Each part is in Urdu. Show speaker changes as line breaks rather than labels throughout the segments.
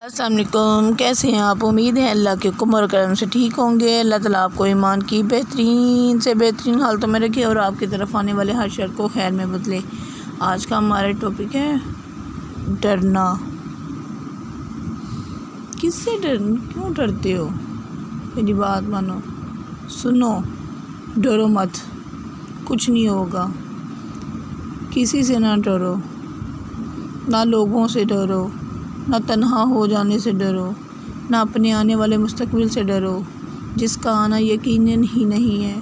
السلام علیکم، کیسے ہیں آپ؟ امید ہے اللہ کے حکم اور کرم سے ٹھیک ہوں گے۔ اللہ تعالیٰ آپ کو ایمان کی بہترین سے بہترین حالتوں میں رکھے اور آپ کی طرف آنے والے ہر شر کو خیر میں بدلے۔ آج کا ہمارا ٹاپک ہے ڈرنا۔ کس سے کیوں ڈرتے ہو؟ میری بات مانو، سنو، ڈرو مت، کچھ نہیں ہوگا۔ کسی سے نہ ڈرو، نہ لوگوں سے ڈرو، نہ تنہا ہو جانے سے ڈرو، نہ اپنے آنے والے مستقبل سے ڈرو جس کا آنا یقیناً ہی نہیں ہے۔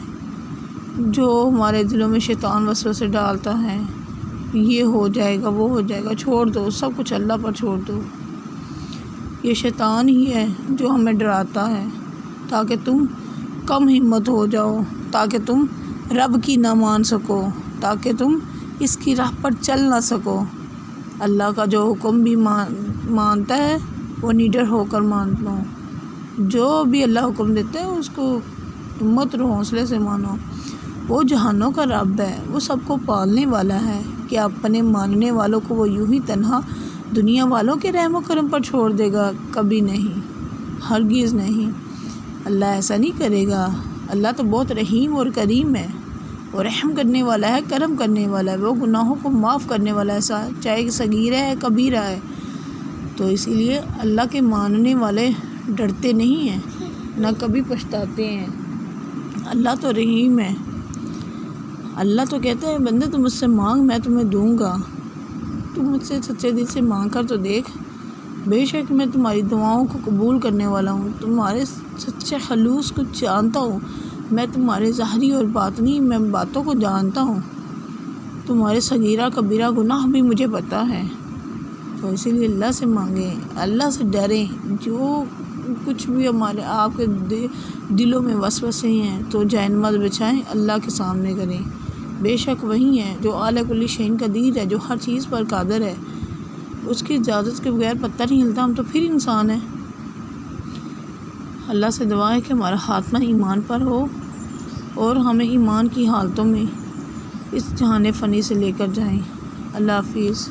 جو ہمارے دلوں میں شیطان وسوسے ڈالتا ہے، یہ ہو جائے گا، وہ ہو جائے گا، چھوڑ دو، سب کچھ اللہ پر چھوڑ دو۔ یہ شیطان ہی ہے جو ہمیں ڈراتا ہے تاکہ تم کم ہمت ہو جاؤ، تاکہ تم رب کی نہ مان سکو، تاکہ تم اس کی راہ پر چل نہ سکو۔ اللہ کا جو حکم بھی مانتا ہے وہ نڈر ہو کر مان لو۔ جو بھی اللہ حکم دیتا ہے اس کو ہمت اور حوصلے سے مانو۔ وہ جہانوں کا رب ہے، وہ سب کو پالنے والا ہے کہ اپنے ماننے والوں کو وہ یوں ہی تنہا دنیا والوں کے رحم و کرم پر چھوڑ دے گا؟ کبھی نہیں، ہرگز نہیں۔ اللہ ایسا نہیں کرے گا۔ اللہ تو بہت رحیم اور کریم ہے، وہ رحم کرنے والا ہے، کرم کرنے والا ہے، وہ گناہوں کو معاف کرنے والا ہے، چاہے صغیرہ ہے کبیرہ ہے۔ تو اسی لیے اللہ کے ماننے والے ڈرتے نہیں ہیں، نہ کبھی پچھتاتے ہیں۔ اللہ تو رحیم ہے۔ اللہ تو کہتا ہے بندے تم مجھ سے مانگ، میں تمہیں دوں گا۔ تم مجھ سے سچے دل سے مانگ کر تو دیکھ، بے شک میں تمہاری دعاؤں کو قبول کرنے والا ہوں، تمہارے سچے خلوص کو جانتا ہوں، میں تمہارے ظاہری اور باطنی میں باتوں کو جانتا ہوں، تمہارے صغیرہ کبیرہ گناہ بھی مجھے پتہ ہے۔ تو اسی لیے اللہ سے مانگیں، اللہ سے ڈریں۔ جو کچھ بھی ہمارے آپ کے دلوں میں وسوسے ہیں تو جائے نماز بچھائیں، اللہ کے سامنے کریں۔ بے شک وہی ہے جو اعلیٰ کل شیء قدیر ہے، جو ہر چیز پر قادر ہے۔ اس کی اجازت کے بغیر پتہ نہیں ہلتا، ہم تو پھر انسان ہیں۔ اللہ سے دعا ہے کہ ہمارا خاتمہ ایمان پر ہو اور ہمیں ایمان کی حالتوں میں اس جہان فانی سے لے کر جائیں۔ اللہ حافظ۔